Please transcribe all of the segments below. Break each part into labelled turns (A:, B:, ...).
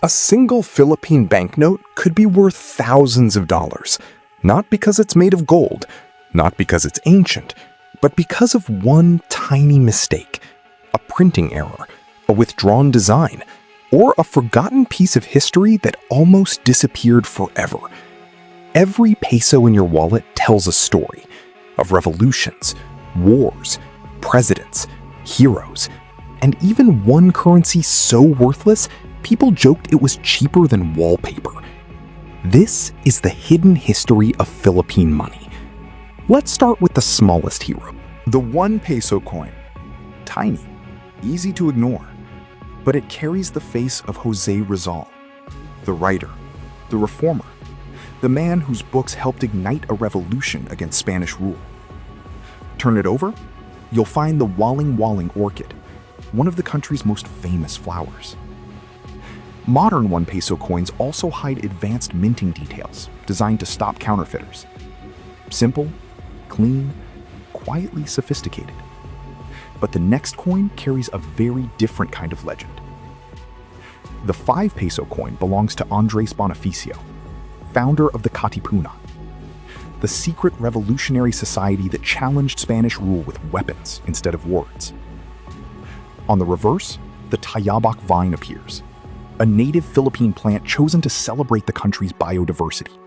A: A single Philippine banknote could be worth thousands of dollars, not because it's made of gold, not because it's ancient, but because of one tiny mistake, a printing error, a withdrawn design, or a forgotten piece of history that almost disappeared forever. Every peso in your wallet tells a story of revolutions, wars, presidents, heroes, and even one currency so worthless, people joked it was cheaper than wallpaper. This is the hidden history of Philippine money. Let's start with the smallest hero, the 1 peso coin. Tiny, easy to ignore, but it carries the face of Jose Rizal, the writer, the reformer, the man whose books helped ignite a revolution against Spanish rule. Turn it over, you'll find the Waling Waling orchid, one of the country's most famous flowers. Modern 1 peso coins also hide advanced minting details designed to stop counterfeiters. Simple, clean, quietly sophisticated. But the next coin carries a very different kind of legend. The 5 peso coin belongs to Andres Bonifacio, founder of the Katipunan, the secret revolutionary society that challenged Spanish rule with weapons instead of words. On the reverse, the tayabak vine appears, a native Philippine plant chosen to celebrate the country's biodiversity.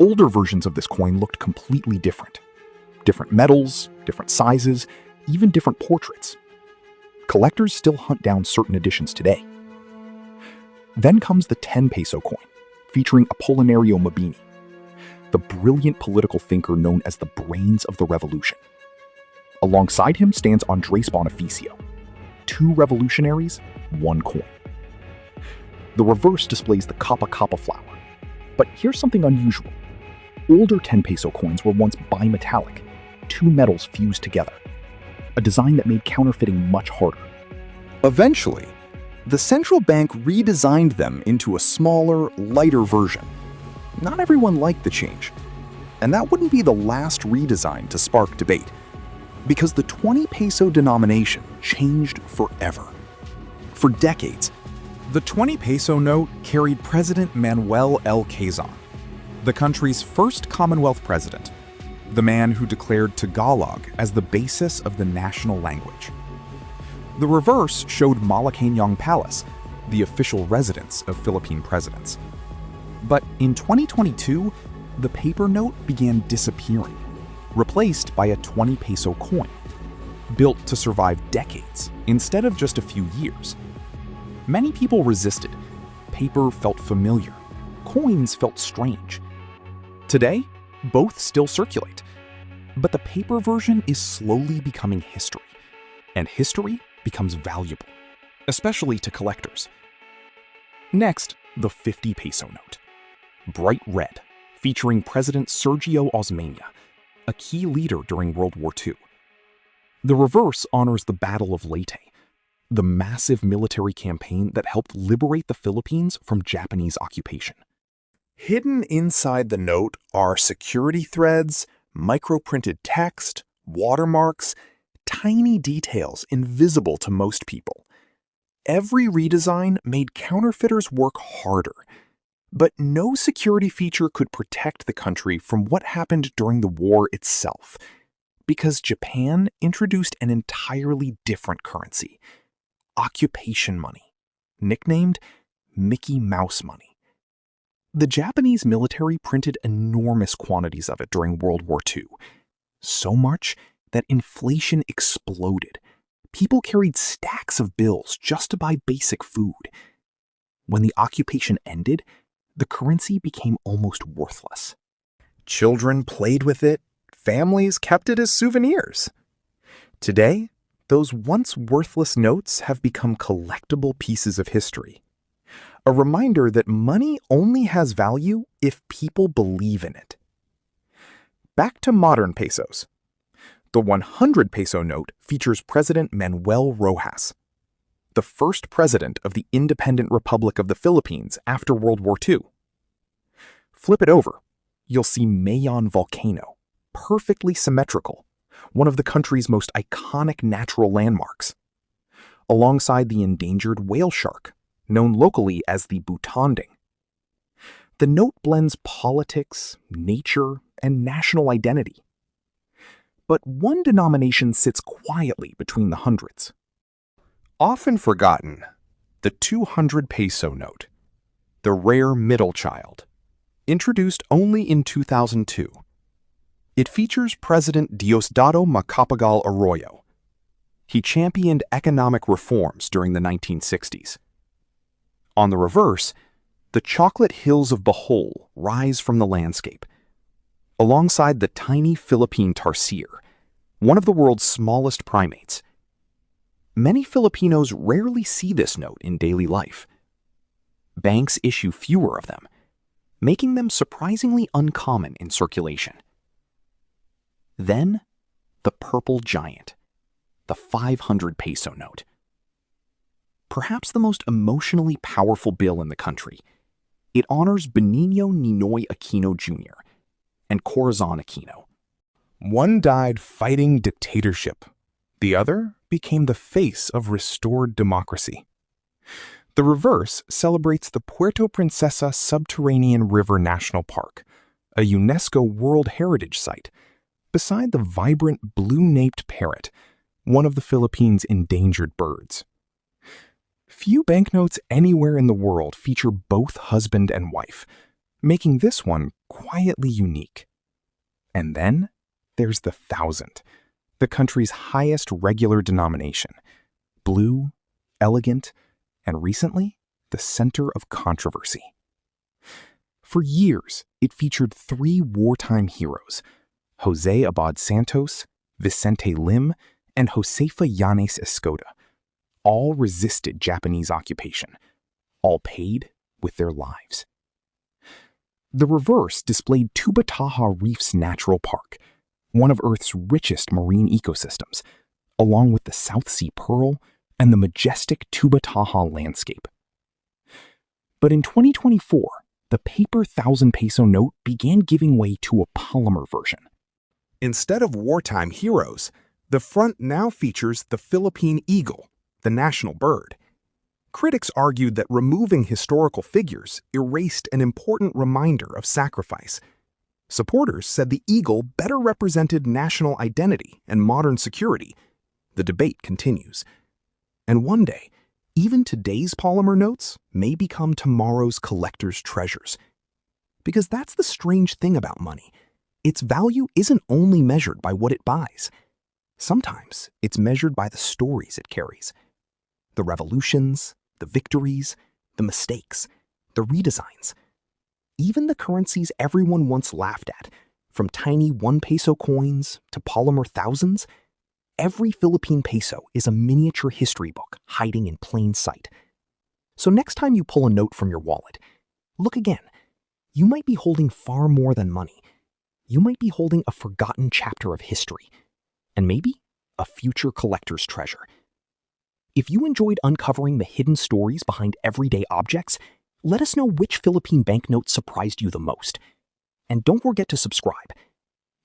A: Older versions of this coin looked completely different. Different metals, different sizes, even different portraits. Collectors still hunt down certain editions today. Then comes the 10 peso coin, featuring Apolinario Mabini, the brilliant political thinker known as the brains of the revolution. Alongside him stands Andres Bonifacio, 2 revolutionaries, 1 coin. The reverse displays the Kappa Kappa flower. But here's something unusual. Older 10 peso coins were once bimetallic, 2 metals fused together, a design that made counterfeiting much harder. Eventually, the central bank redesigned them into a smaller, lighter version. Not everyone liked the change, and that wouldn't be the last redesign to spark debate, because the 20 peso denomination changed forever. For decades, the 20 peso note carried President Manuel L. Quezon, the country's first Commonwealth president, the man who declared Tagalog as the basis of the national language. The reverse showed Malacañang Palace, the official residence of Philippine presidents. But in 2022, the paper note began disappearing, replaced by a 20 peso coin, built to survive decades instead of just a few years. Many people resisted. Paper felt familiar. Coins felt strange. Today, both still circulate. But the paper version is slowly becoming history. And history becomes valuable, especially to collectors. Next, the 50 peso note. Bright red, featuring President Sergio Osmeña, a key leader during World War II. The reverse honors the Battle of Leyte, the massive military campaign that helped liberate the Philippines from Japanese occupation. Hidden inside the note are security threads, microprinted text, watermarks, tiny details invisible to most people. Every redesign made counterfeiters work harder, but no security feature could protect the country from what happened during the war itself, because Japan introduced an entirely different currency. Occupation money, nicknamed Mickey Mouse money. The Japanese military printed enormous quantities of it during World War II, so much that inflation exploded. People carried stacks of bills just to buy basic food. When the occupation ended, the currency became almost worthless. Children played with it, families kept it as souvenirs. Today, those once worthless notes have become collectible pieces of history. A reminder that money only has value if people believe in it. Back to modern pesos. The 100 peso note features President Manuel Rojas, the first president of the independent Republic of the Philippines after World War II. Flip it over, you'll see Mayon Volcano, perfectly symmetrical, one of the country's most iconic natural landmarks. Alongside the endangered whale shark, known locally as the butanding. The note blends politics, nature, and national identity. But one denomination sits quietly between the hundreds. Often forgotten, the 200 peso note, the rare middle child, introduced only in 2002. It features President Diosdado Macapagal Arroyo. He championed economic reforms during the 1960s. On the reverse, the chocolate hills of Bohol rise from the landscape, alongside the tiny Philippine tarsier, one of the world's smallest primates. Many Filipinos rarely see this note in daily life. Banks issue fewer of them, making them surprisingly uncommon in circulation. Then, the purple giant, the 500 peso note. Perhaps the most emotionally powerful bill in the country, it honors Benigno Ninoy Aquino Jr. and Corazon Aquino. One died fighting dictatorship. The other became the face of restored democracy. The reverse celebrates the Puerto Princesa Subterranean River National Park, a UNESCO World Heritage Site, beside the vibrant blue-naped parrot, one of the Philippines' endangered birds. Few banknotes anywhere in the world feature both husband and wife, making this one quietly unique. And then there's the 1,000, the country's highest regular denomination, blue, elegant, and recently, the center of controversy. For years, it featured 3 wartime heroes, Jose Abad Santos, Vicente Lim, and Josefa Yanes Escoda. All resisted Japanese occupation, all paid with their lives. The reverse displayed Tubataha Reef's Natural Park, one of Earth's richest marine ecosystems, along with the South Sea Pearl and the majestic Tubataha landscape. But in 2024, the paper 1,000 peso note began giving way to a polymer version. Instead of wartime heroes, the front now features the Philippine eagle, the national bird. Critics argued that removing historical figures erased an important reminder of sacrifice. Supporters said the eagle better represented national identity and modern security. The debate continues. And one day, even today's polymer notes may become tomorrow's collector's treasures. Because that's the strange thing about money. Its value isn't only measured by what it buys. Sometimes it's measured by the stories it carries. The revolutions, the victories, the mistakes, the redesigns. Even the currencies everyone once laughed at, from tiny 1 peso coins to polymer thousands, every Philippine peso is a miniature history book hiding in plain sight. So next time you pull a note from your wallet, look again. You might be holding far more than money. You might be holding a forgotten chapter of history, and maybe a future collector's treasure. If you enjoyed uncovering the hidden stories behind everyday objects, let us know which Philippine banknote surprised you the most. And don't forget to subscribe,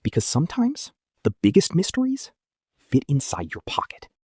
A: because sometimes the biggest mysteries fit inside your pocket.